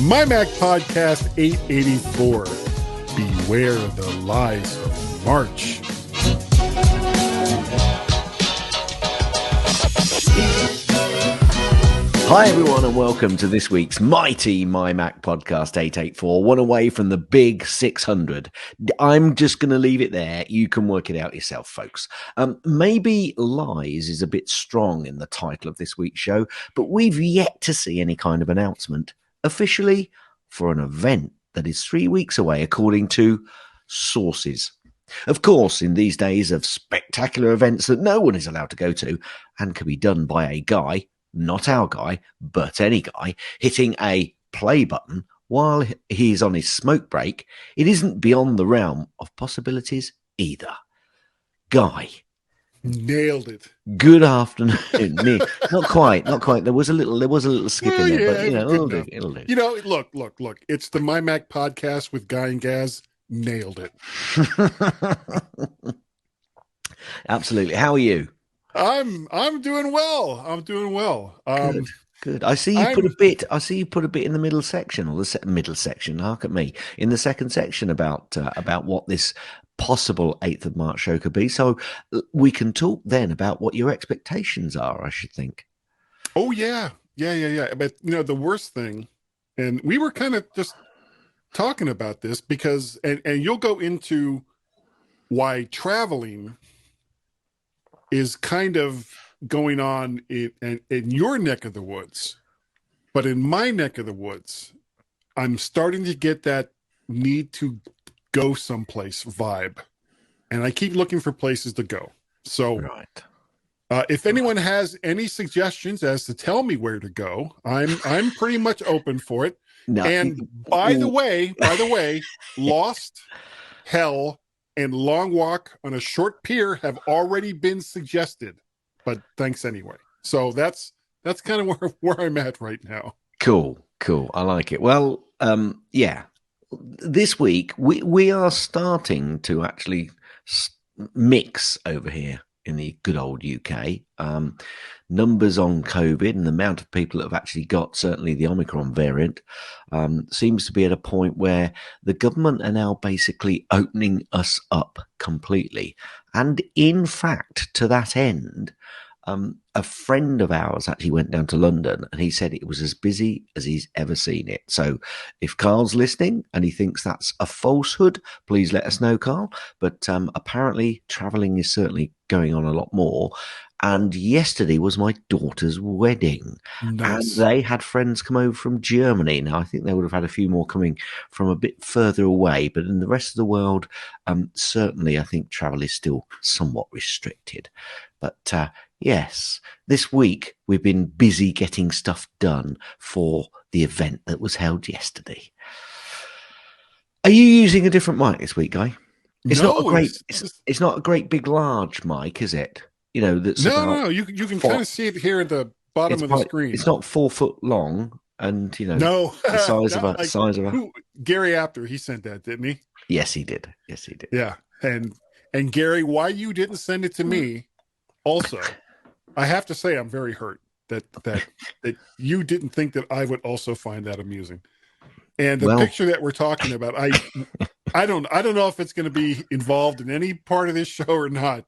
MyMac Podcast 884. Beware the lies of March. Hi everyone and welcome to this week's mighty MyMac Podcast 884, one away from the big 600. I'm just going to leave it there. You can work it out yourself, folks. Maybe lies is a bit strong in the title of this week's show, but we've yet to see any kind of announcement officially for an event that is 3 weeks away, according to sources. Of course, in these days of spectacular events that no one is allowed to go to and can be done by a guy, not our guy, but any guy, hitting a play button while he's on his smoke break, it isn't beyond the realm of possibilities either. Guy. Nailed it. Good afternoon. Not quite. There was a little skip in there, but it'll do. You know, look. It's the MyMac Podcast with Guy and Gaz. Nailed it. Absolutely. How are you? I'm doing well. Good. I see you put a bit in the middle section, or the middle section. Hark at me in the second section about what this possible 8th of March show could be. So we can talk then about what your expectations are. I should think. Oh yeah. But the worst thing, and we were kind of just talking about this because, and you'll go into why traveling is kind of going on in your neck of the woods. But in my neck of the woods, I'm starting to get that need to go someplace vibe. And I keep looking for places to go. So right. If anyone has any suggestions as to tell me where to go, I'm pretty much open for it. No. And by the way, Lost, Hell, and Long Walk on a Short Pier have already been suggested, but thanks anyway. So that's kind of where I'm at right now. Cool. I like it. Well, yeah. This week we are starting to actually mix over here in the good old UK. Numbers on COVID and the amount of people that have actually got certainly the Omicron variant seems to be at a point where the government are now basically opening us up completely. And in fact, to that end, a friend of ours actually went down to London and he said it was as busy as he's ever seen it. So if Carl's listening and he thinks that's a falsehood, please let us know, Carl. But apparently traveling is certainly going on a lot more. And yesterday was my daughter's wedding. Nice. And they had friends come over from Germany. Now, I think they would have had a few more coming from a bit further away. But in the rest of the world, certainly I think travel is still somewhat restricted. But yes, this week we've been busy getting stuff done for the event that was held yesterday. Are you using a different mic this week, Guy? It's not a great big large mic, is it? That's no. You can kind of see it here at the bottom of the screen. It's not 4 foot long, and no, the size of a. Gary Apter, he sent that, didn't he? Yes, he did. Yeah, and Gary, why you didn't send it to me? Also, I have to say I'm very hurt that you didn't think that I would also find that amusing. And the picture that we're talking about, I don't know if it's going to be involved in any part of this show or not.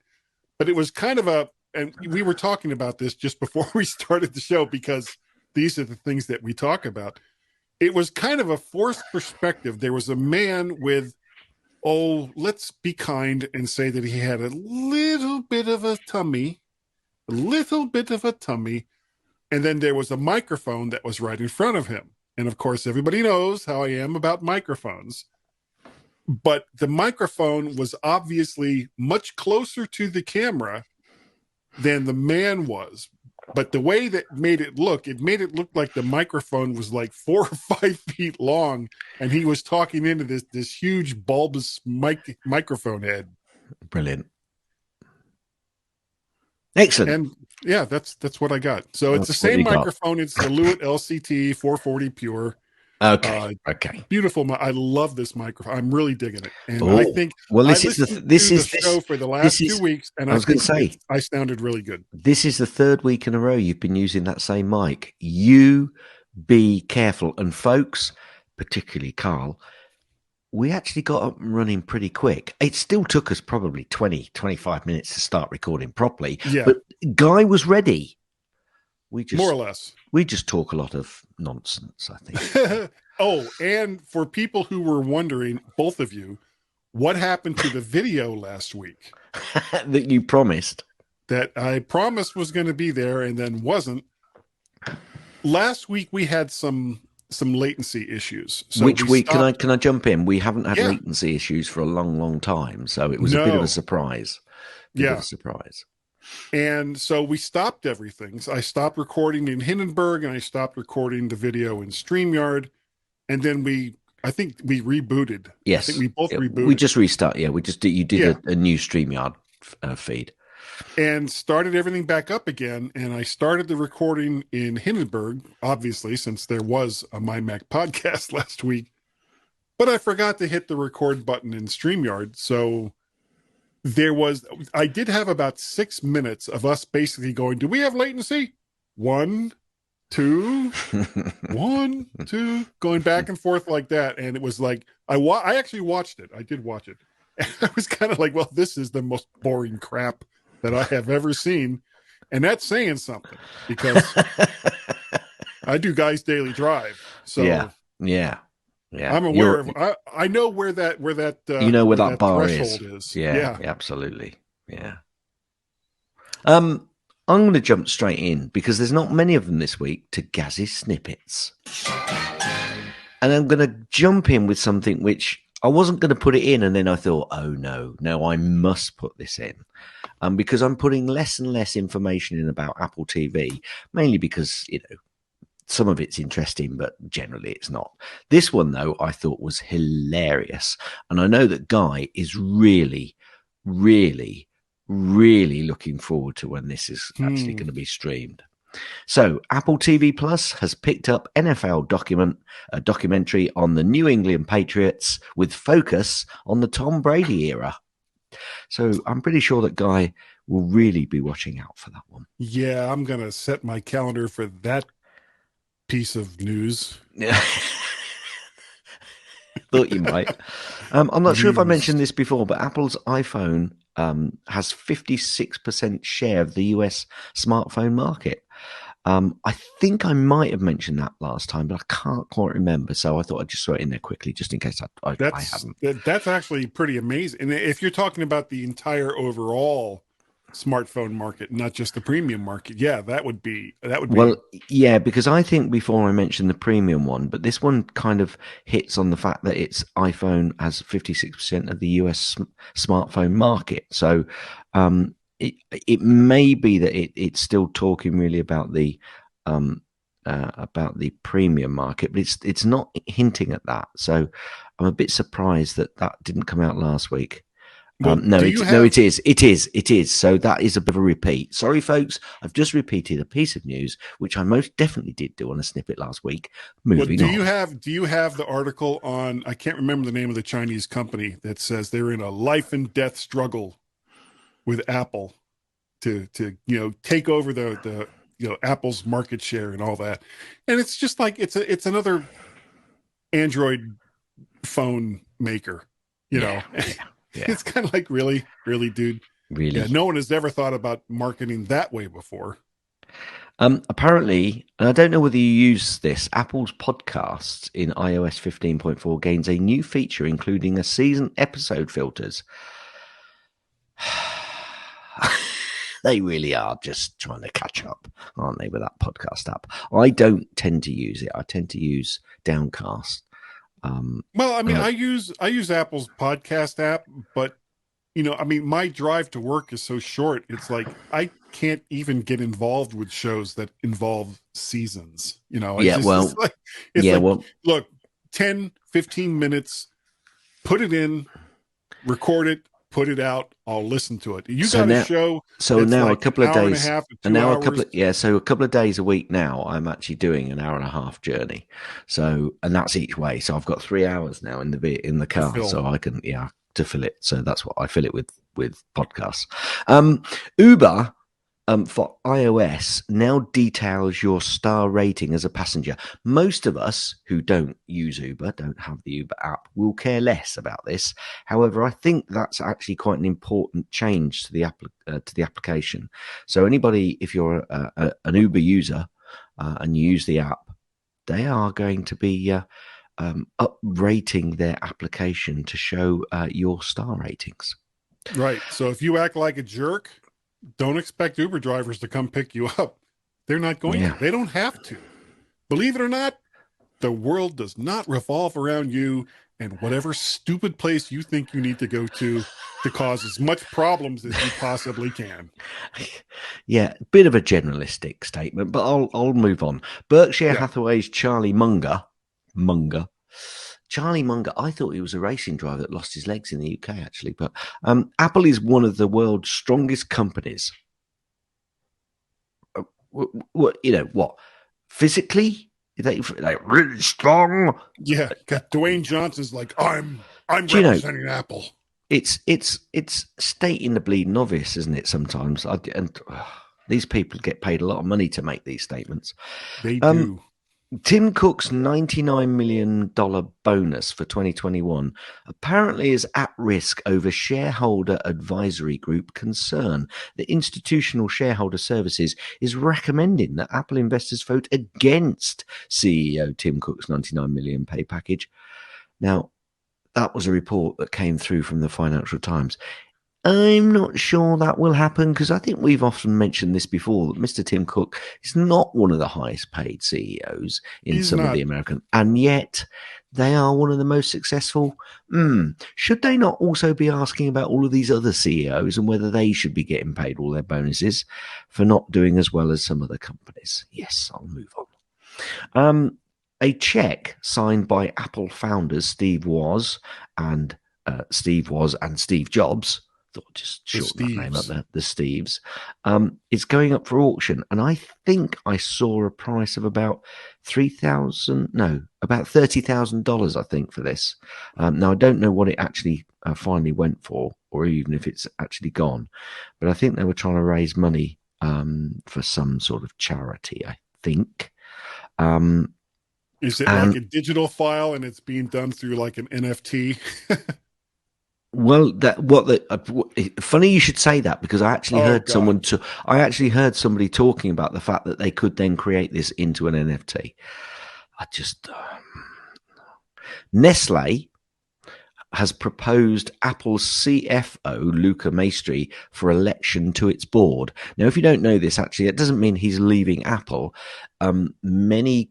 But it was kind of and we were talking about this just before we started the show because these are the things that we talk about. It was kind of a forced perspective. There was a man with, let's be kind and say that he had a little bit of a tummy. And then there was a microphone that was right in front of him. And of course, everybody knows how I am about microphones. But the microphone was obviously much closer to the camera than the man was. But the way that made it look like the microphone was like 4 or 5 feet long, and he was talking into this huge bulbous microphone head. Brilliant. Excellent. And yeah, that's what I got. So it's the same microphone. It's the Lewitt LCT 440 Pure. Okay. Beautiful. I love this microphone. I'm really digging it. And I think this is the show for the last 2 weeks. And I was going to say, I sounded really good. This is the third week in a row you've been using that same mic. You be careful. And folks, particularly Carl, we actually got up and running pretty quick. It still took us probably 20, 25 minutes to start recording properly. Yeah. But Guy was ready. More or less. We just talk a lot of nonsense, I think. Oh, and for people who were wondering, both of you, what happened to the video last week? That you promised. That I promised was going to be there and then wasn't. Last week we had some latency issues. So Which week? Can I jump in? We haven't had latency issues for a long, long time, so it was a bit of a surprise. Bit of a surprise. And so we stopped everything. So I stopped recording in Hindenburg and I stopped recording the video in StreamYard. And then I think we rebooted. Yes. I think we both rebooted. We just restart. Yeah, you did a new StreamYard feed. And started everything back up again. And I started the recording in Hindenburg, obviously, since there was a MyMac podcast last week. But I forgot to hit the record button in StreamYard. So I did have about 6 minutes of us basically going, do we have latency? 1, 2, 1, 2, going back and forth like that. And it was like, I actually watched it. I did watch it. And I was kind of like, well, this is the most boring crap that I have ever seen. And that's saying something because I do Guy's Daily Drive. So yeah. I'm aware I know where that you know where that bar is. Yeah, absolutely. Yeah. I'm going to jump straight in because there's not many of them this week to Gaz's snippets. And I'm going to jump in with something which I wasn't going to put it in, and then I thought, oh no, I must put this in. Because I'm putting less and less information in about Apple TV, mainly because, some of it's interesting, but generally it's not. This one, though, I thought was hilarious. And I know that Guy is really, really, really looking forward to when this is actually going to be streamed. So Apple TV Plus has picked up NFL documentary on the New England Patriots with focus on the Tom Brady era. So I'm pretty sure that Guy will really be watching out for that one. Yeah, I'm going to set my calendar for that piece of news. Thought you might. I'm not sure if I mentioned this before, but Apple's iPhone has 56% share of the US smartphone market. I think I might have mentioned that last time, but I can't quite remember. So I thought I'd just throw it in there quickly, just in case I haven't. That's actually pretty amazing. And if you're talking about the entire overall smartphone market, not just the premium market, that would be well, yeah, because I think before I mentioned the premium one, but this one kind of hits on the fact that its iPhone has 56% of the US smartphone market. So it may be that it's still talking really about the premium market, but it's not hinting at that. So I'm a bit surprised that didn't come out last week. Well, it is. So that is a bit of a repeat. Sorry, folks. I've just repeated a piece of news, which I most definitely did do on a snippet last week. Moving on. Do you have the article on, I can't remember the name of the Chinese company that says they're in a life and death struggle with Apple to take over the Apple's market share and all that. And it's just like, it's another Android phone maker, know. Yeah. It's kind of like, really, dude. Really? Yeah, no one has ever thought about marketing that way before. Apparently, and I don't know whether you use this, Apple's podcasts in iOS 15.4 gains a new feature, including a season episode filters. They really are just trying to catch up, aren't they, with that podcast app? I don't tend to use it. I tend to use Downcast. Well, I mean, I use Apple's podcast app, but my drive to work is so short. It's like I can't even get involved with shows that involve seasons. Look, 10, 15 minutes, put it in, record it, put it out. I'll listen to it. You got a show. So now like a couple of days, and now a couple of days a week now, I'm actually doing an hour and a half journey. So, and that's each way. So I've got 3 hours now in the car, so I can, to fill it. So that's what I fill it with podcasts. Uber for iOS now details your star rating as a passenger. Most of us who don't use Uber, don't have the Uber app, will care less about this. However, I think that's actually quite an important change to the application. So anybody, if you're an Uber user and you use the app, they are going to be up-rating their application to show your star ratings. Right. So if you act like a jerk, don't expect Uber drivers to come pick you up. They're not going Yeah. to. They don't have to. Believe it or not, the world does not revolve around you and whatever stupid place you think you need to go to cause as much problems as you possibly can. Yeah, bit of a generalistic statement, but I'll move on. Berkshire Hathaway's Charlie Munger. Charlie Munger, I thought he was a racing driver that lost his legs in the UK, actually. But Apple is one of the world's strongest companies. What physically? They really strong. Yeah, Dwayne Johnson's like, I'm representing Apple. It's stating the bleeding obvious, isn't it? Sometimes, these people get paid a lot of money to make these statements. They do. Tim Cook's $99 million bonus for 2021 apparently is at risk over shareholder advisory group concern. The Institutional Shareholder Services is recommending that Apple investors vote against CEO Tim Cook's $99 million pay package. Now, that was a report that came through from the Financial Times. I'm not sure that will happen because I think we've often mentioned this before that Mr. Tim Cook is not one of the highest paid CEOs in some of the American, and yet they are one of the most successful. Should they not also be asking about all of these other CEOs and whether they should be getting paid all their bonuses for not doing as well as some other companies? Yes, I'll move on. A check signed by Apple founders Steve Woz and Steve Jobs. Thought just shorten that name up there, the Steves. It's going up for auction, and I think I saw a price of about $30,000. I think for this. Now I don't know what it actually finally went for, or even if it's actually gone. But I think they were trying to raise money for some sort of charity. I think. Is it like a digital file and it's being done through like an NFT? Well, funny you should say that because I actually heard somebody talking about the fact that they could then create this into an NFT. Nestle has proposed Apple's CFO Luca Maestri for election to its board. Now, if you don't know this, actually, it doesn't mean he's leaving Apple. Many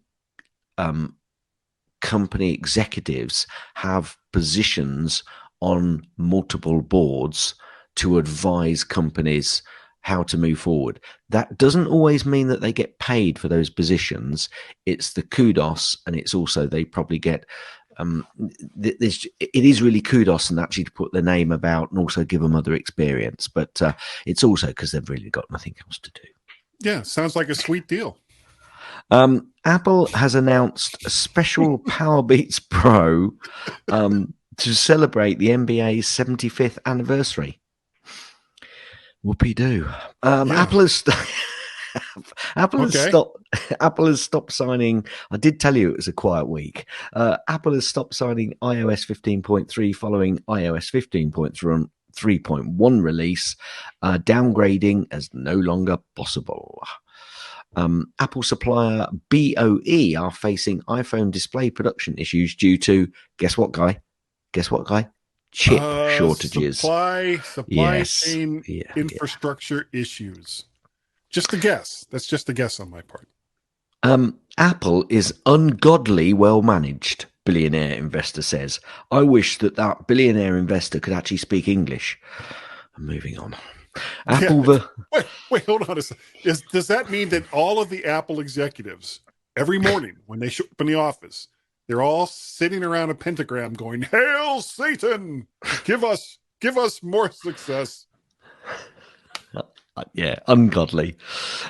company executives have positions on multiple boards to advise companies how to move forward. That doesn't always mean that they get paid for those positions. It's the kudos, and it's also they probably get it is really kudos and actually to put their name about and also give them other experience. But it's also because they've really got nothing else to do. Yeah, sounds like a sweet deal. Apple has announced a special Powerbeats Pro to celebrate the NBA's 75th anniversary. Whoopie-doo. Apple has stopped signing. I did tell you it was a quiet week. Apple has stopped signing iOS 15.3 following iOS 15.3.1 release. Downgrading is no longer possible. Apple supplier BOE are facing iPhone display production issues due to, guess what, guy? Chip shortages. Supply chain infrastructure issues. Just a guess. That's just a guess on my part. Apple is ungodly well managed, billionaire investor says. I wish that billionaire investor could actually speak English. I'm moving on. Wait, hold on a second. Does that mean that all of the Apple executives, every morning when they show up in the office, they're all sitting around a pentagram going, "Hail Satan! Give us more success." Yeah, ungodly.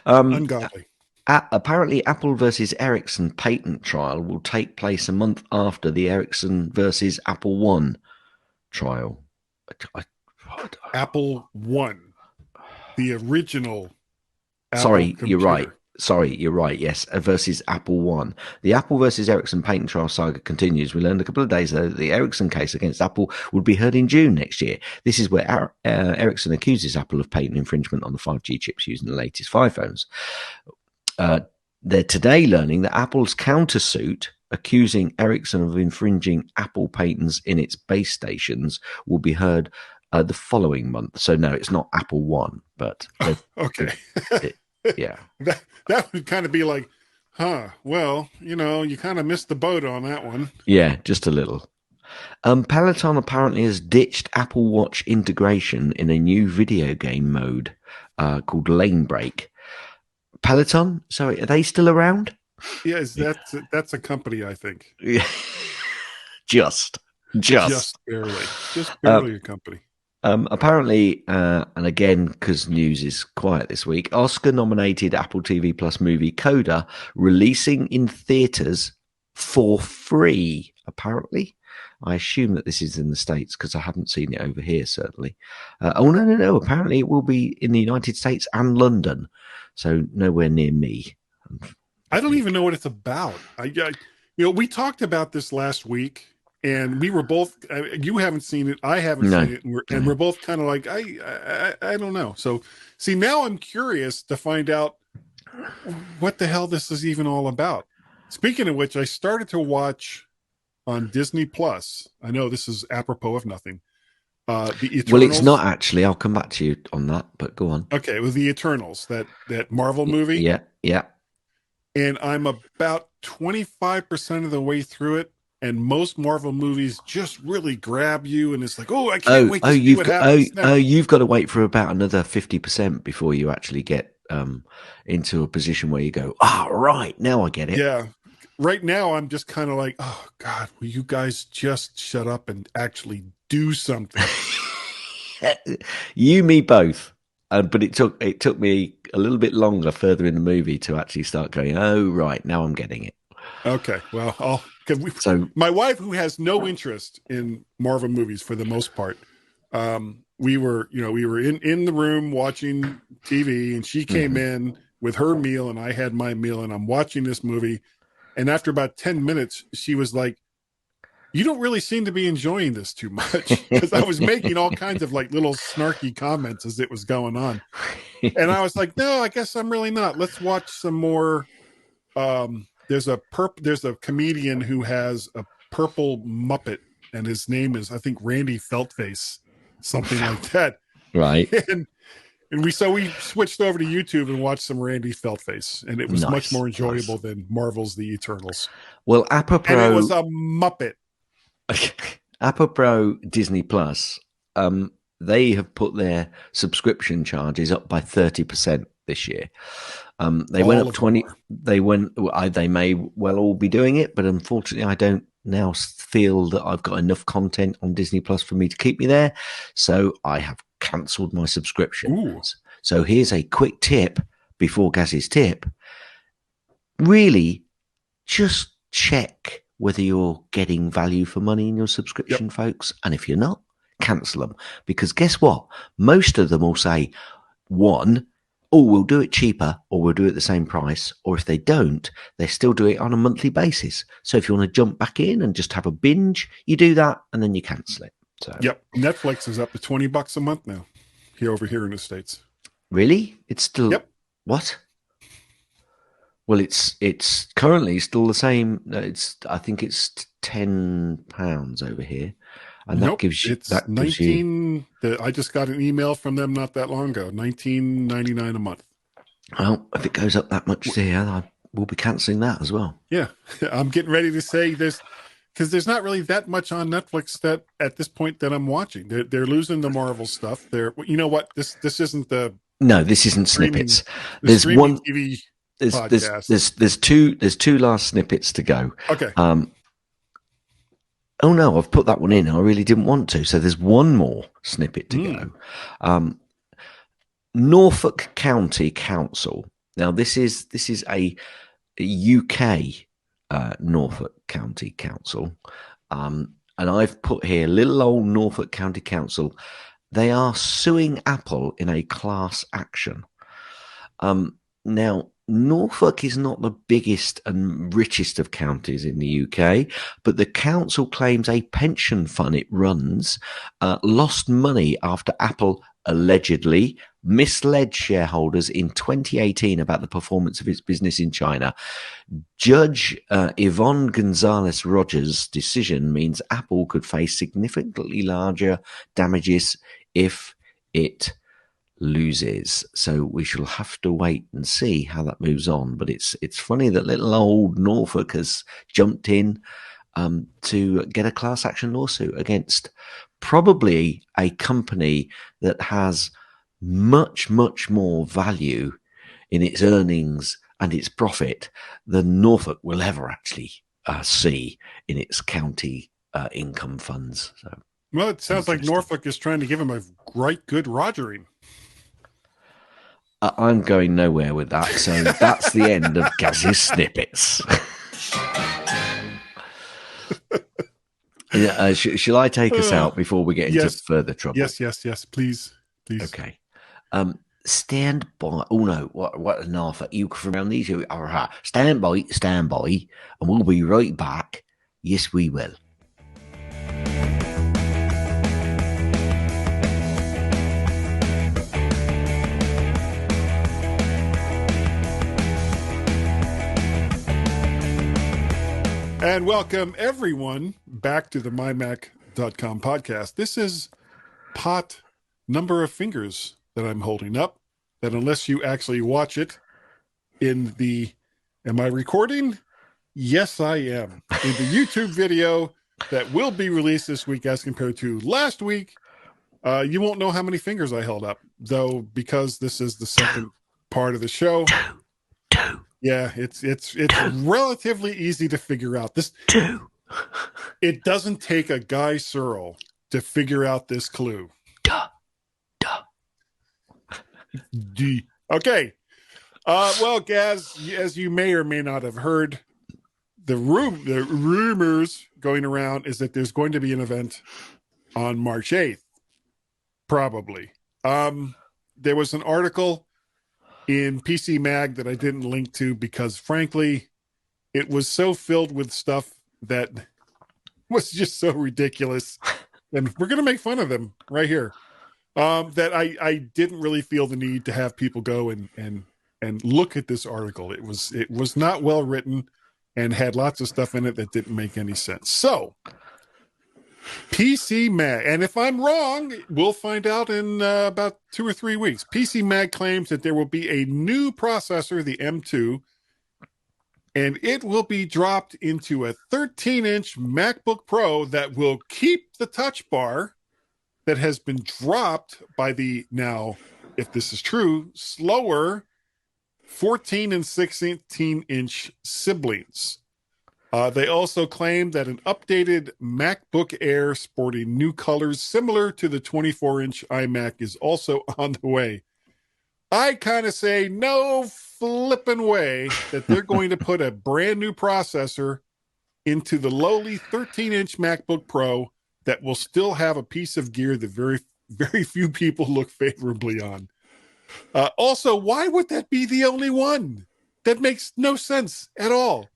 Ungodly. Apparently, Apple versus Ericsson patent trial will take place a month after the Ericsson versus Apple One trial. Apple One, the original Apple Sorry, you're right. computer. Sorry, you're right. Yes, versus Apple One. The Apple versus Ericsson patent trial saga continues. We learned a couple of days ago that the Ericsson case against Apple would be heard in June next year. This is where Ericsson accuses Apple of patent infringement on the 5G chips used in the latest 5 phones. They're today learning that Apple's countersuit accusing Ericsson of infringing Apple patents in its base stations will be heard the following month. So no, it's not Apple One, but Okay. yeah. That would kind of be like, huh, well, you kind of missed the boat on that one. Yeah, just a little. Peloton apparently has ditched Apple Watch integration in a new video game mode called Lane Break. Peloton, sorry, are they still around? Yes, that's a company, I think. just Just barely a company. Apparently, and again, because news is quiet this week, Oscar-nominated Apple TV Plus movie Coda releasing in theaters for free. Apparently, I assume that this is in the States because I haven't seen it over here. Certainly. No. Apparently, it will be in the United States and London, so nowhere near me. I don't even know what it's about. We talked about this last week. And we were both. You haven't seen it. I haven't seen it, and we're both kind of like, I don't know. So, see, now I'm curious to find out what the hell this is even all about. Speaking of which, I started to watch on Disney Plus. I know this is apropos of nothing. The Eternals. Well, it's not actually. I'll come back to you on that, but go on. Okay, it was the Eternals, that Marvel movie. Yeah. And I'm about 25% of the way through it. And most Marvel movies just really grab you, and it's like, I can't wait to see what happens next. You've got to wait for about another 50% before you actually get into a position where you go, right, now I get it. Yeah. Right now, I'm just kind of like, oh, God, will you guys just shut up and actually do something? You, me, both. But it took me a little bit longer further in the movie to actually start going, oh, right, now I'm getting it. Okay, well, my wife, who has no interest in Marvel movies for the most part, we were in the room watching TV, and she came in with her meal, and I had my meal, and I'm watching this movie, and after about 10 minutes, she was like, "You don't really seem to be enjoying this too much," because I was making all kinds of like little snarky comments as it was going on, and I was like, "No, I guess I'm really not. Let's watch some more." There's a comedian who has a purple Muppet, and his name is, I think, Randy Feltface, something like that. Right. And we switched over to YouTube and watched some Randy Feltface, and it was much more enjoyable than Marvel's The Eternals. Well, apropos, and it was a Muppet. Apropos Disney Plus, they have put their subscription charges up by 30% this year. They went up 20. They may well all be doing it, but unfortunately, I don't now feel that I've got enough content on Disney Plus for me to keep me there. So I have cancelled my subscription. Ooh. So here's a quick tip before Gaz's tip. Really, just check whether you're getting value for money in your subscription, folks. And if you're not, cancel them. Because guess what? Most of them will say, one, we'll do it cheaper, or we'll do it at the same price. Or if they don't, they still do it on a monthly basis. So if you want to jump back in and just have a binge, you do that and then you cancel it. So Netflix is up to $20 a month now over here in the States. Really? It's still what? Well, it's currently still the same. I think it's £10 over here. And that gives you, it's 19. I just got an email from them not that long ago. $19.99 a month. Well, if it goes up that much here, I will be cancelling that as well. Yeah, I'm getting ready to say this because there's not really that much on Netflix that at this point that I'm watching. They're losing the Marvel stuff. You know what? This isn't the this isn't snippets. There's one TV. There's two last snippets to go. Okay. Oh no, I've put that one in. I really didn't want to. So there's one more snippet to go. Norfolk County Council. Now this is a UK Norfolk County Council, and I've put here little old Norfolk County Council. They are suing Apple in a class action. Now, Norfolk is not the biggest and richest of counties in the UK, but the council claims a pension fund it runs lost money after Apple allegedly misled shareholders in 2018 about the performance of its business in China. Judge Yvonne Gonzalez Rogers' decision means Apple could face significantly larger damages if it loses. So we shall have to wait and see how that moves on. But it's funny that little old Norfolk has jumped in to get a class action lawsuit against probably a company that has much, much more value in its earnings and its profit than Norfolk will ever actually see in its county income funds. So, Well, it sounds like Norfolk is trying to give him a right good rogering. I'm going nowhere with that. So that's the end of Gaz's snippets. Shall I take us out before we get into further trouble? Yes. Please. Okay. Stand by. Oh no! What an offer! You from around these? Stand by, and we'll be right back. Yes, we will. And welcome everyone back to the MyMac.com podcast. This is pot number of fingers that I'm holding up, that unless you actually watch it in the, am I recording? Yes, I am. In the YouTube video that will be released this week as compared to last week, you won't know how many fingers I held up, though, because this is the second part of the show. Two. Yeah, it's relatively easy to figure out. It doesn't take a Guy Searle to figure out this clue. D. Okay. Well, Gaz, as you may or may not have heard, the rumors going around is that there's going to be an event on March 8th, probably. There was an article in PC Mag that I didn't link to because, frankly, it was so filled with stuff that was just so ridiculous. And we're going to make fun of them right here. That I didn't really feel the need to have people go and look at this article. It was not well written and had lots of stuff in it that didn't make any sense. So, PC Mag, and if I'm wrong, we'll find out in about 2 or 3 weeks. PC Mag claims that there will be a new processor, the M2, and it will be dropped into a 13-inch MacBook Pro that will keep the touch bar that has been dropped by the, now, if this is true, slower 14 and 16-inch siblings. They also claim that an updated MacBook Air sporting new colors similar to the 24-inch iMac is also on the way. I kind of say no flipping way that they're going to put a brand new processor into the lowly 13-inch MacBook Pro that will still have a piece of gear that very, very few people look favorably on. Also, why would that be the only one? That makes no sense at all.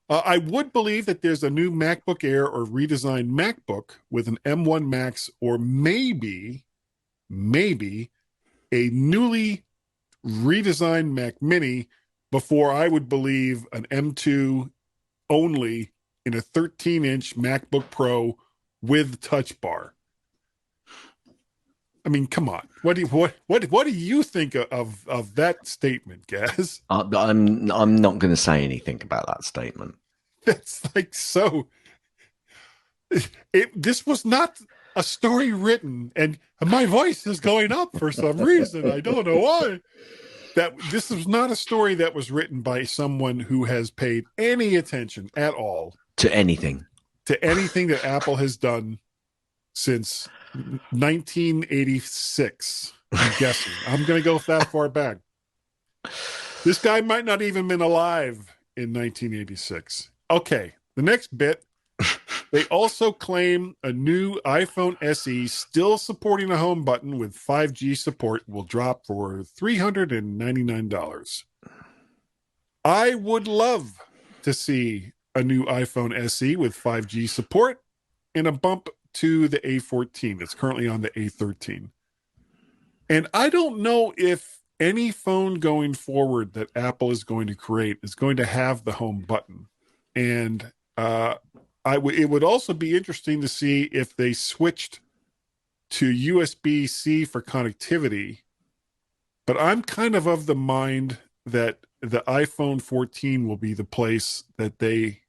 I would believe that there's a new MacBook Air or redesigned MacBook with an M1 Max, or maybe a newly redesigned Mac Mini before I would believe an M2 only in a 13-inch MacBook Pro with touch bar. I mean, come on. What do you think of that statement, Gaz? I'm not going to say anything about that statement. That's like so. This was not a story written, and my voice is going up for some reason. I don't know why. That this is not a story that was written by someone who has paid any attention at all to anything that Apple has done since 1986. I'm guessing. I'm going to go that far back. This guy might not even been alive in 1986. Okay, the next bit. They also claim a new iPhone SE still supporting a home button with 5G support will drop for $399. I would love to see a new iPhone SE with 5G support and a bump to the A14. It's currently on the A13. And I don't know if any phone going forward that Apple is going to create is going to have the home button. And it would also be interesting to see if they switched to USB-C for connectivity. But I'm kind of the mind that the iPhone 14 will be the place that they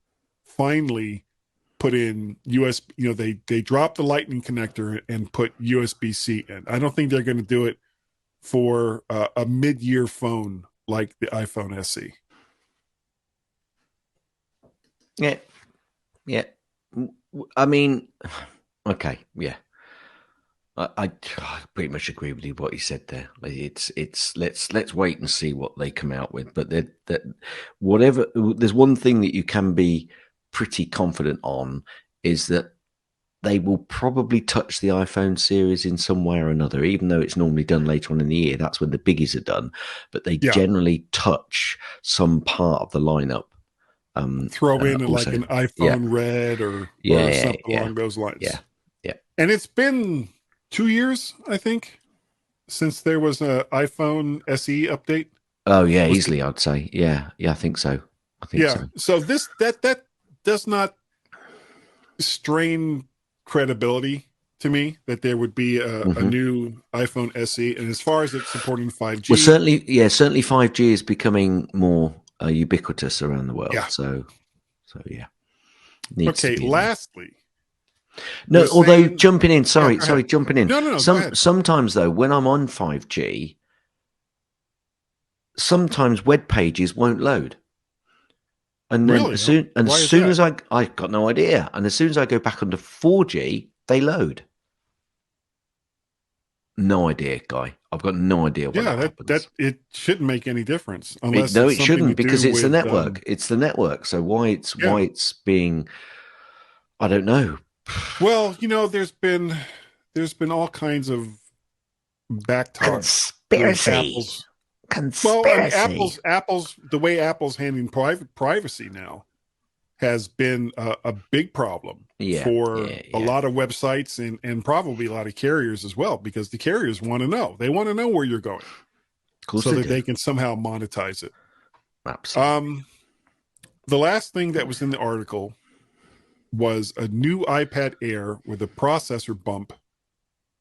finally put in USB. They drop the lightning connector and put USB-C in. I don't think they're going to do it for a mid-year phone like the iPhone SE. Yeah. I mean, okay, yeah. I pretty much agree with you what you said there. It's let's wait and see what they come out with. But that whatever, there's one thing that you can be pretty confident on is that they will probably touch the iPhone series in some way or another, even though it's normally done later on in the year. That's when the biggies are done. But they generally touch some part of the lineup. Throw in like an iPhone Red or something along those lines. Yeah. And it's been 2 years, I think, since there was an iPhone SE update. Oh yeah, easily I'd say. Yeah, I think so. So this that does not strain credibility to me that there would be a new iPhone SE. And as far as it's supporting 5G, well, certainly 5G is becoming more ubiquitous around the world. So yeah. Okay. Lastly. No, although jumping in, sorry, jumping in. No. Sometimes though, when I'm on 5G, sometimes web pages won't load. And then really? as soon as I got no idea. And as soon as I go back onto 4G, they load. No idea, Guy. I've got no idea what happens. That it shouldn't make any difference unless it shouldn't, because it's the network. It's the network. So why it's being, I don't know. Well, there's been all kinds of back talk. Conspiracy. Well, I mean, Apple's the way Apple's handling privacy now has been a big problem for a lot of websites and probably a lot of carriers as well, because the carriers want to know. They want to know where you're going, so that they can somehow monetize it. Absolutely. The last thing that was in the article was a new iPad Air with a processor bump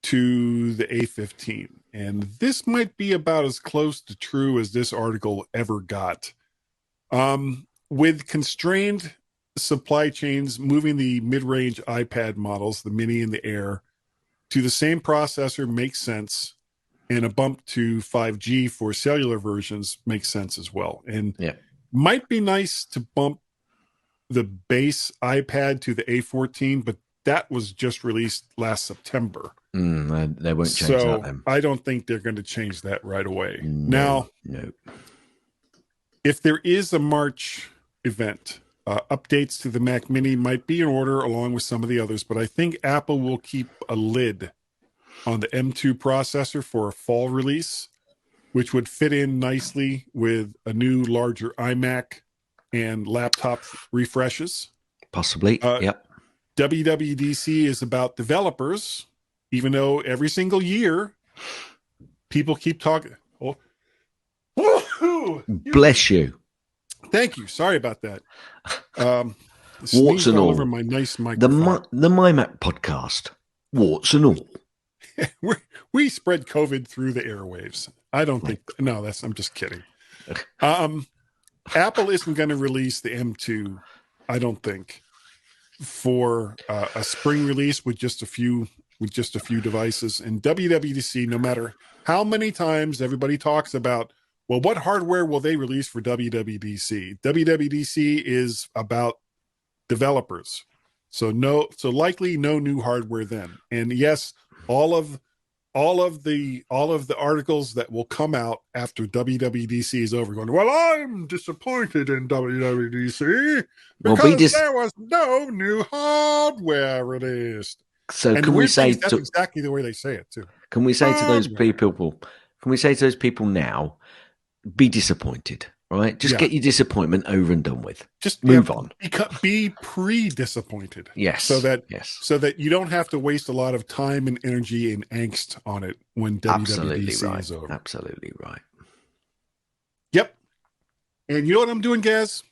to the A15. And this might be about as close to true as this article ever got. With constrained supply chains moving the mid-range iPad models, the Mini and the Air, to the same processor makes sense. And a bump to 5G for cellular versions makes sense as well. And might be nice to bump the base iPad to the A14, but that was just released last September. They won't change that then. I don't think they're going to change that right away. No. If there is a March event, updates to the Mac Mini might be in order along with some of the others, but I think Apple will keep a lid on the M2 processor for a fall release, which would fit in nicely with a new larger iMac and laptop refreshes. Possibly. WWDC is about developers, even though every single year people keep talking. Bless you. Thank you. Sorry about that. Warts and all over my nice microphone. The MyMac podcast. Warts and all. We spread COVID through the airwaves. I don't think. No, I'm just kidding. Apple isn't going to release the M2, I don't think, for a spring release with just a few devices. And WWDC, no matter how many times everybody talks about, well, what hardware will they release for WWDC? WWDC is about developers, so likely no new hardware then. And yes, all of the articles that will come out after WWDC is over going, well, I'm disappointed in WWDC because there was no new hardware released. So and can we say that's exactly the way they say it too? Can we say to those people? Can we say to those people now? Be disappointed. right? Just Yeah. get your disappointment over and done with. Just move on. Be pre-disappointed. Yes. So that yes. you don't have to waste a lot of time and energy and angst on it when Absolutely WWDC right. is over. Absolutely right. Yep. And you know what I'm doing, Gaz?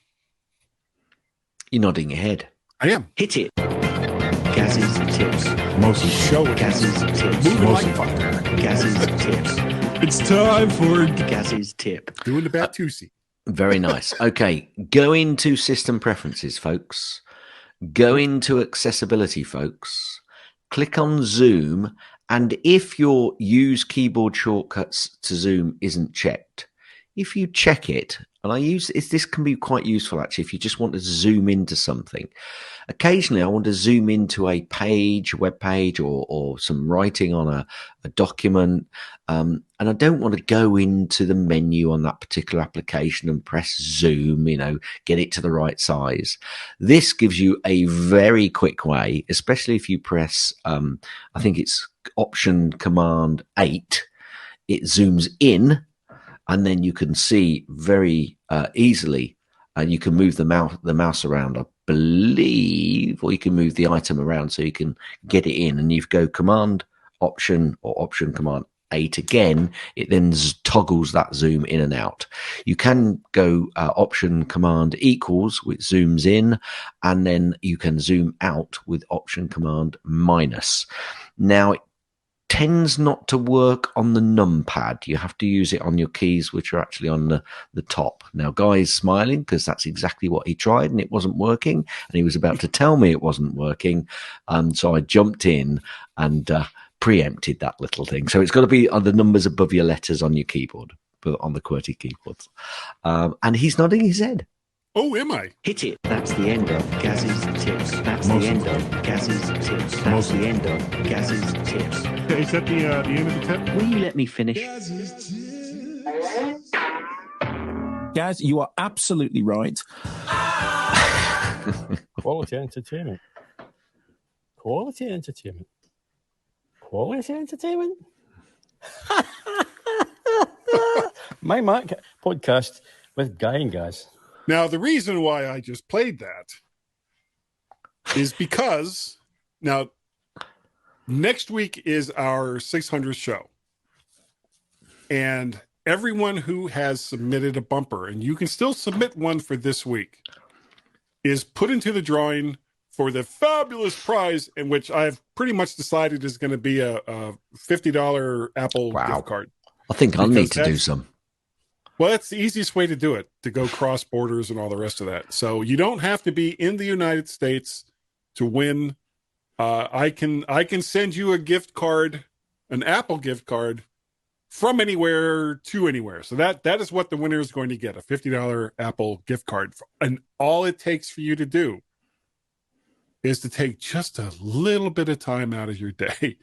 You're nodding your head. I am. Hit it. Gaz's tips. Mostly show it. Gaz's tips. Moving Mostly like butter. Gaz's tips. It's time for Gaz's tip. Doing the Batusi. Very nice. Okay. Go into system preferences, folks. Go into accessibility, folks. Click on Zoom. And if your use keyboard shortcuts to Zoom isn't checked, if you check it, and this can be quite useful actually if you just want to zoom into something. Occasionally, I want to zoom into a page, a web page, or some writing on a document, and I don't want to go into the menu on that particular application and press zoom, get it to the right size. This gives you a very quick way, especially if you press, I think it's Option Command 8, it zooms in, and then you can see very easily, and you can move the mouse around, I believe, or you can move the item around so you can get it in, and you go Command Option or Option Command 8 again, it then toggles that zoom in and out. You can go Option Command equals, which zooms in, and then you can zoom out with Option Command minus. Now, it tends not to work on the numpad. You have to use it on your keys, which are actually on the top. Now, Guy's smiling because that's exactly what he tried and it wasn't working. And he was about to tell me it wasn't working. So I jumped in and preempted that little thing. So it's got to be on the numbers above your letters on your keyboard, on the QWERTY keyboards. And he's nodding his head. Oh, am I? Hit it. That's the end of Gaz's tips. That's the end of Gaz's tips. That's the end of Gaz's tips. Is that the end of the tip? Will you let me finish? Gaz, you are absolutely right. Quality entertainment. Quality entertainment. Quality entertainment. MyMac podcast with Guy and Gaz. Now, the reason why I just played that is because now next week is our 600th show. And everyone who has submitted a bumper, and you can still submit one for this week, is put into the drawing for the fabulous prize, in which I've pretty much decided is going to be a $50 Apple gift card. I think I'll need to do some. Well, that's the easiest way to do it, to go cross borders and all the rest of that. So you don't have to be in the United States to win. I can send you a gift card, an Apple gift card, from anywhere to anywhere. So that is what the winner is going to get, a $50 Apple gift card. And all it takes for you to do is to take just a little bit of time out of your day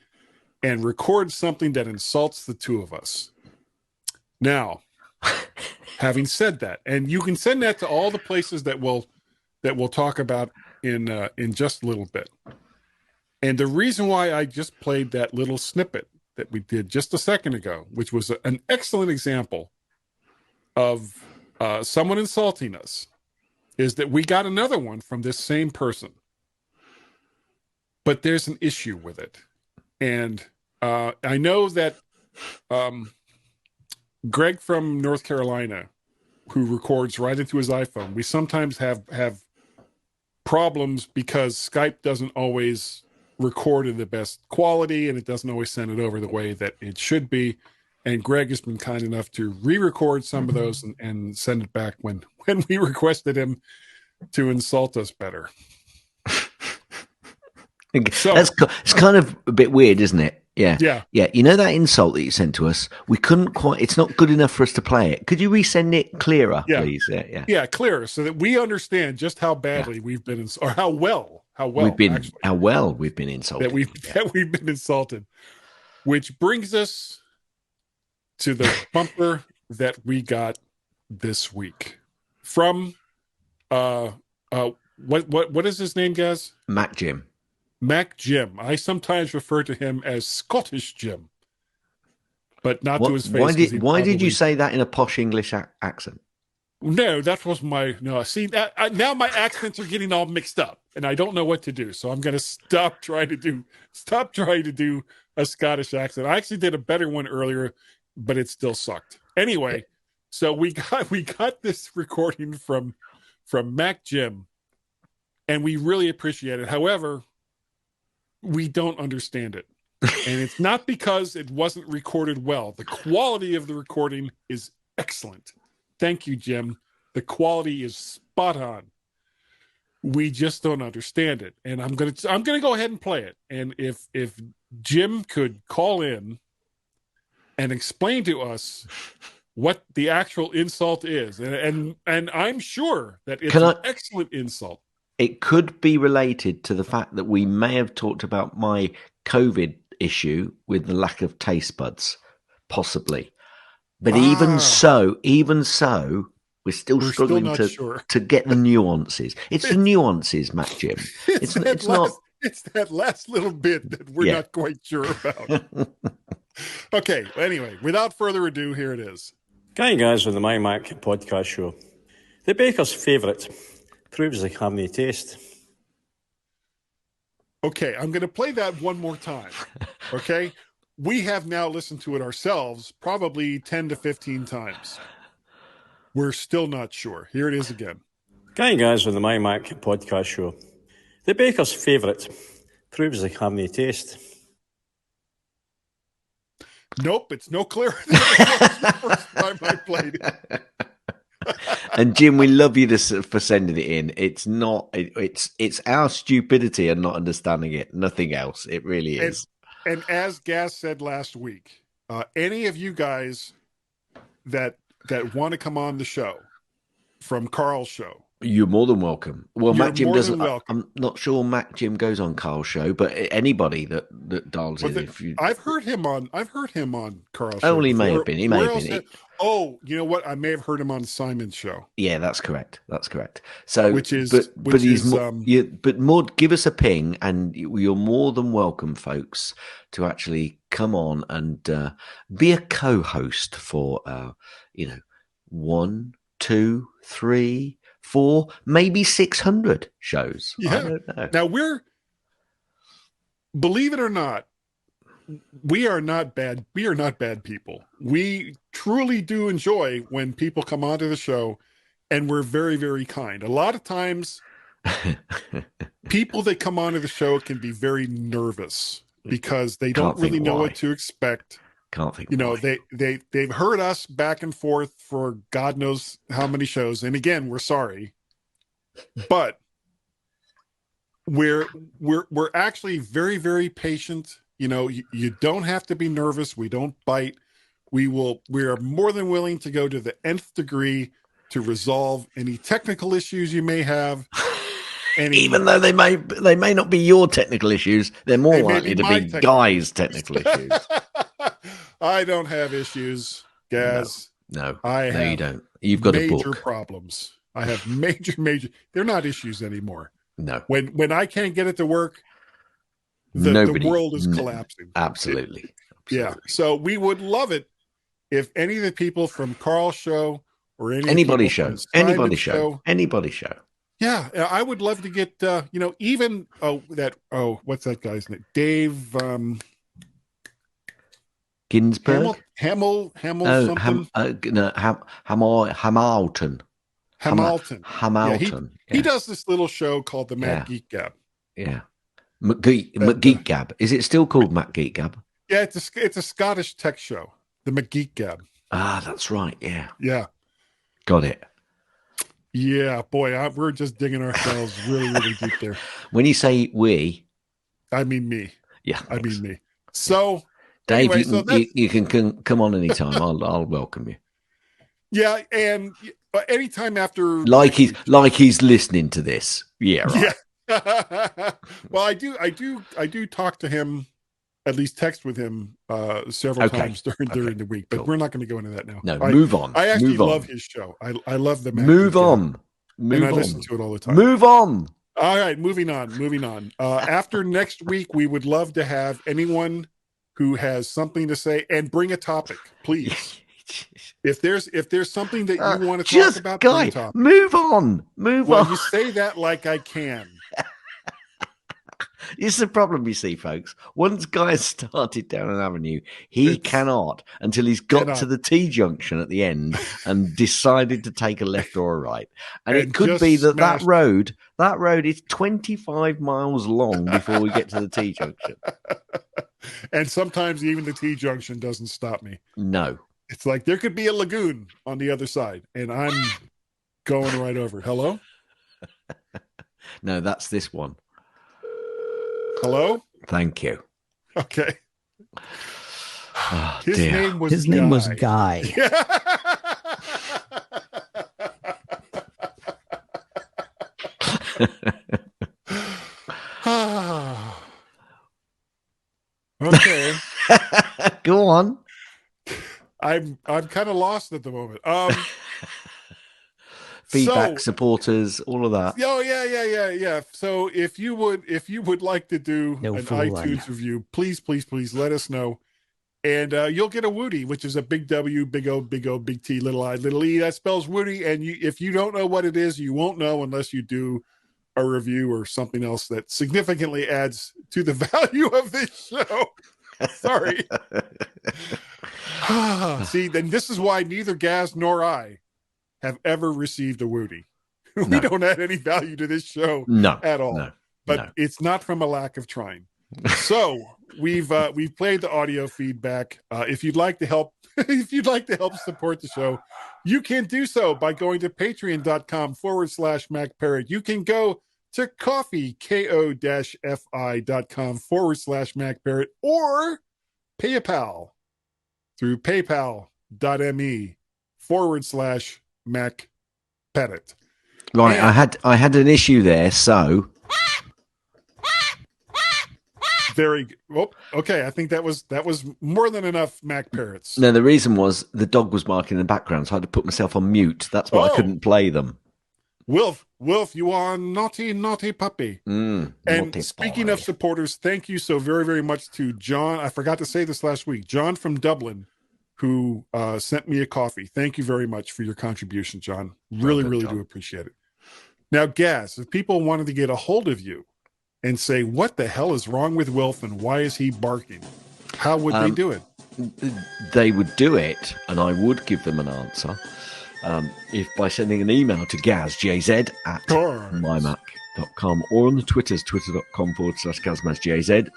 and record something that insults the two of us. Now, having said that, and you can send that to all the places that we'll talk about in just a little bit. And the reason why I just played that little snippet that we did just a second ago, which was an excellent example of someone insulting us, is that we got another one from this same person. But there's an issue with it. And I know that Greg from North Carolina, who records right into his iPhone, we sometimes have problems because Skype doesn't always record in the best quality and it doesn't always send it over the way that it should be. And Greg has been kind enough to re-record some of those and send it back when we requested him to insult us better. So It's kind of a bit weird, isn't it? Yeah. Yeah. You know that insult that you sent to us? We couldn't quite, it's not good enough for us to play it. Could you resend it clearer, please? Yeah, clearer, so that we understand just how badly we've been, or how well we've been insulted. That we've been insulted. Which brings us to the bumper that we got this week from what is his name, guys? Mac Jim. Mac Jim. I sometimes refer to him as Scottish Jim, but not to his face. Why did you say that in a posh English accent? No, that was my no. See that now my accents are getting all mixed up, and I don't know what to do. So I'm going to stop trying to do a Scottish accent. I actually did a better one earlier, but it still sucked. Anyway, so we got this recording from Mac Jim, and we really appreciate it. However, we don't understand it, and it's not because it wasn't recorded well. The quality of the recording is excellent. Thank you, Jim. The quality is spot on. We just don't understand it, and I'm gonna go ahead and play it. And if Jim could call in and explain to us what the actual insult is, and I'm sure that it's an excellent insult. It could be related to the fact that we may have talked about my COVID issue with the lack of taste buds, possibly. But even so, we're still struggling to get the nuances. It's the nuances, Matt Jim. It's that last little bit that we're not quite sure about. Okay, anyway, without further ado, here it is. Guy and Guys on the MyMac podcast show. The baker's favourite proves they have no taste. Okay, I'm going to play that one more time. Okay? We have now listened to it ourselves probably 10 to 15 times. We're still not sure. Here it is again. Guy and Guys on the MyMac podcast show. The baker's favourite proves they have no taste. Nope, it's no clearer than it was the first time I played it. And Jim, we love you for sending it in. It's not. It's our stupidity and not understanding it. Nothing else. It really is. And as Gaz said last week, any of you guys that want to come on the show from Carl's show, you're more than welcome. Well, Matt Jim doesn't. Welcome. I'm not sure Matt Jim goes on Carl's show, but anybody that dials in. I've heard him on Carl's show. Oh, he may have been. He may have been. Oh, you know what? I may have heard him on Simon's show. Yeah, that's correct. So, but more. Give us a ping, and you're more than welcome, folks, to actually come on and be a co-host for 1, 2, 3, 4, maybe 600 shows. Yeah. I don't know. Now believe it or not, we are not bad. We are not bad people. We truly do enjoy when people come onto the show, and we're very, very kind. A lot of times, people that come onto the show can be very nervous because they don't really know what to expect. Can't think. They've heard us back and forth for God knows how many shows, and again, we're sorry, but we're actually very, very patient. You don't have to be nervous. We don't bite. We are more than willing to go to the nth degree to resolve any technical issues you may have. Even though they may not be your technical issues, they're more likely to be Guy's technical issues. I don't have issues, Gaz. No, you don't. You've got a book. Major problems. I have major. They're not issues anymore. No. When I can't get it to work, the world is collapsing. Absolutely. Yeah. So we would love it if any of the people from Carl's show or anybody show. Yeah, I would love to get even what's that guy's name? Dave Ginsburg. Hamilton. Hamilton. Yeah, he does this little show called the Matt Geek Gab. Yeah. McGeek Gab. Is it still called Matt Geek Gab? Yeah, it's a Scottish tech show, the McGeek Gab. Ah, that's right. Yeah. Yeah. Got it. Yeah, boy, we're just digging ourselves really, really deep there. When you say we, I mean me. Yeah, I mean me. So, Dave, anyway, you can come on anytime. I'll welcome you. Yeah, and anytime after, like he's listening to this. Yeah, right. Yeah. Well, I do talk to him, at least text with him several times during the week, but we're not going to go into that now. No, move on. I actually love his show. I love the Mac. Move on. I listen to it all the time. Move on. All right, moving on. After next week, we would love to have anyone who has something to say and bring a topic, please. If there's something that you want to talk just about, Guy, top. move on. Well, you say that like I can. It's the problem, you see, folks. Once Guy started down an avenue, he cannot until he's got to the T-junction at the end and decided to take a left or a right. And it could be that road is 25 miles long before we get to the T-junction. And sometimes even the T-junction doesn't stop me. No. It's like there could be a lagoon on the other side, and I'm going right over. Hello? No, that's this one. Hello? Thank you. Okay. Oh, His name was Guy. Okay. Go on. I'm kind of lost at the moment. Feedback, supporters, all of that. Oh yeah. So if you would like to do an iTunes review, please let us know, and you'll get a Woody, which is a big W, big O, big T, little I, little E. That spells Woody, and if you don't know what it is, you won't know unless you do a review or something else that significantly adds to the value of this show. Sorry. See, then this is why neither Gaz nor I have ever received a Woody. We don't add any value to this show at all. But it's not from a lack of trying. So we've played the audio feedback. If you'd like to help support the show, you can do so by going to patreon.com/MacParrot. You can go to ko-fi.com/MacParrot or PayPal through paypal.me/MacParrot. Right, and I had an issue there, so okay. I think that was more than enough Mac Parrots. No, the reason was the dog was barking in the background, so I had to put myself on mute. That's why I couldn't play them. Wilf, you are naughty puppy. And speaking of supporters, thank you so very, very much to John. I forgot to say this last week. John from Dublin, who sent me a coffee. Thank you very much for your contribution, John. Really do appreciate it. Now, Gaz, if people wanted to get a hold of you and say, what the hell is wrong with Wilf and why is he barking? How would they do it? They would do it, and I would give them an answer. If by sending an email to gazjz at mymac.com or on the Twitters, twitter.com/gazmazjz.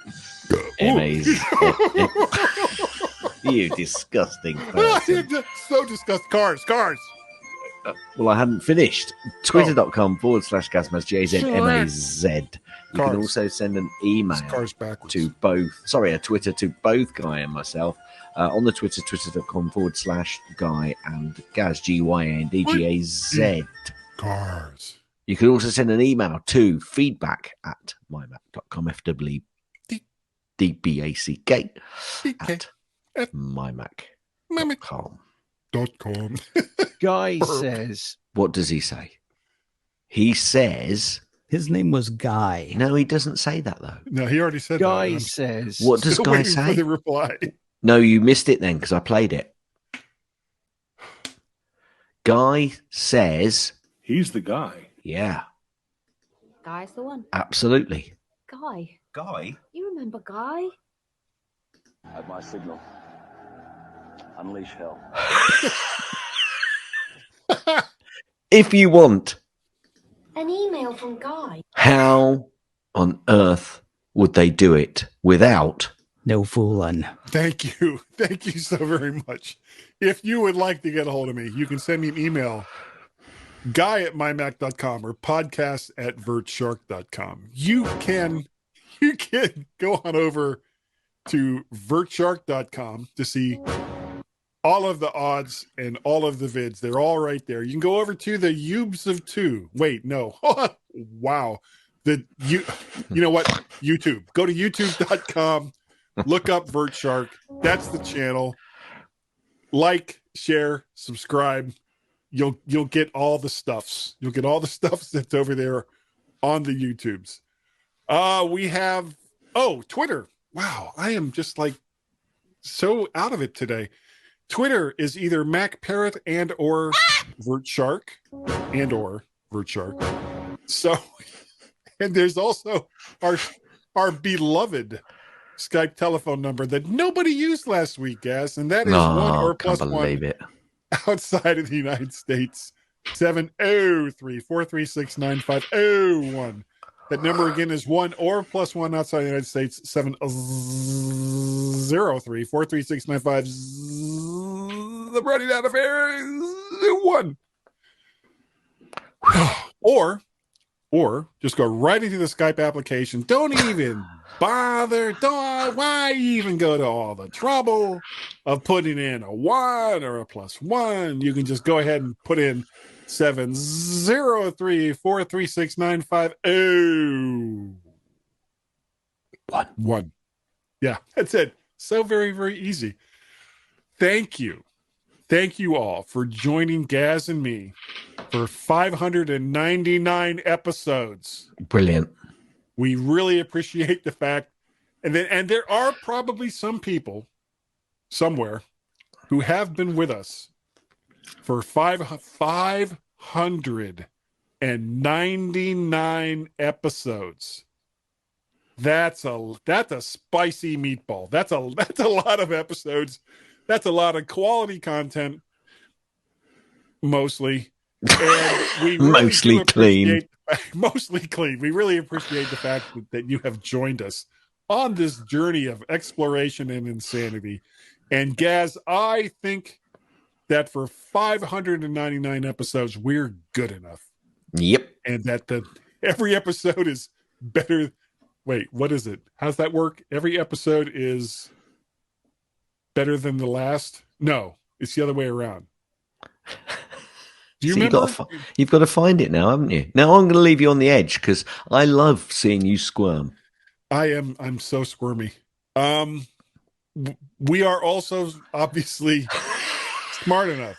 You disgusting person. So disgusting. Cars. Well, I hadn't finished. Twitter.com/gazmazjz. You can also send an email to both, a Twitter to both Guy and myself. On the Twitter, twitter.com/Guy and Gaz, GYNDGAZ. Cars. You can also send an email to feedback@mymac.com, FWDBACK at mymac.com. Guy says. What does he say? He says. His name was Guy. No, he doesn't say that, though. No, he already said Guy that. says. What does Guy say? For the reply. No, you missed it then because I played it. Guy says. He's the guy. Yeah. Guy's the one. Absolutely. Guy. Guy? You remember Guy? At my signal. Unleash hell. If you want. An email from Guy. How on earth would they do it without? No fooling. Thank you so very much. If you would like to get a hold of me, you can send me an email, guy@mymac.com or podcast@vertshark.com. You can go on over to vertshark.com to see all of the odds and all of the vids. They're all right there. You can go over to the Ubes of Two. Wait, no. Wow. You know what? YouTube. Go to youtube.com. Look up Vert Shark. That's the channel. Like, share, subscribe. You'll get all the stuffs. You'll get all the stuffs that's over there on the YouTubes. We have Twitter. Wow, I am just like so out of it today. Twitter is either Mac Parrot and or Vert Shark and or Vert Shark. So, and there's also our beloved Skype telephone number that nobody used last week, Gaz, and that is one or plus can't believe it. outside of the United States. 703-436-9501. That number again is one or plus one outside the United States. 703-436-9501. The running out of air is one. Or just go right into the Skype application. Don't even bother. Why even go to all the trouble of putting in a 1 or a +1? You can just go ahead and put in 703-436-9501. One. Yeah, that's it. So very, very easy. Thank you. Thank you all for joining Gaz and me for 599 episodes. Brilliant. We really appreciate the fact, and there are probably some people somewhere who have been with us for 599 episodes. That's a spicy meatball. That's a lot of episodes. That's a lot of quality content, mostly. And we really Mostly clean. Mostly clean. We really appreciate the fact that you have joined us on this journey of exploration and insanity. And Gaz, I think that for 599 episodes, we're good enough. Yep. And that every episode is better. Wait, what is it? How's that work? Every episode is better than the last? No, it's the other way around. Do you remember? You've got to find it now, haven't you? Now I'm going to leave you on the edge because I love seeing you squirm. I'm so squirmy. We are also obviously smart enough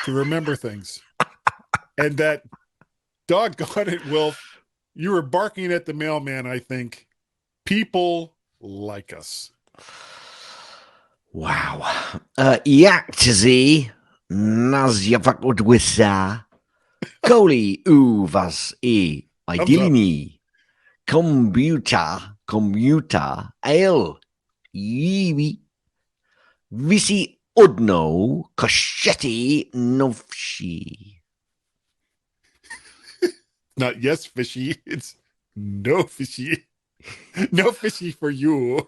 to remember things. And that, doggone it, Wilf, you were barking at the mailman, I think. People like us. Wow. Yaktazi nazjavakudwisa Koli uvas idilini commuta el yivi visi udno kasheti novshi. Not yes fishy, it's no fishy. No fishy for you.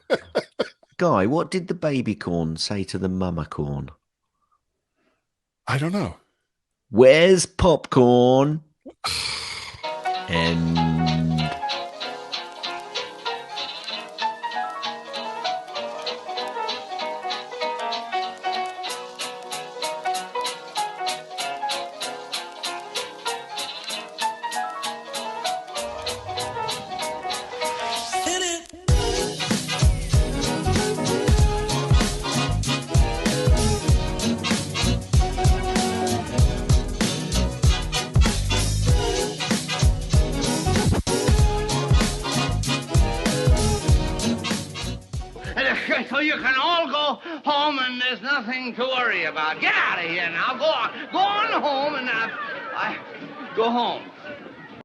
Guy, what did the baby corn say to the mama corn? I don't know. Where's popcorn? And so you can all go home and there's nothing to worry about. Get out of here now. Go on. Go on home and go home.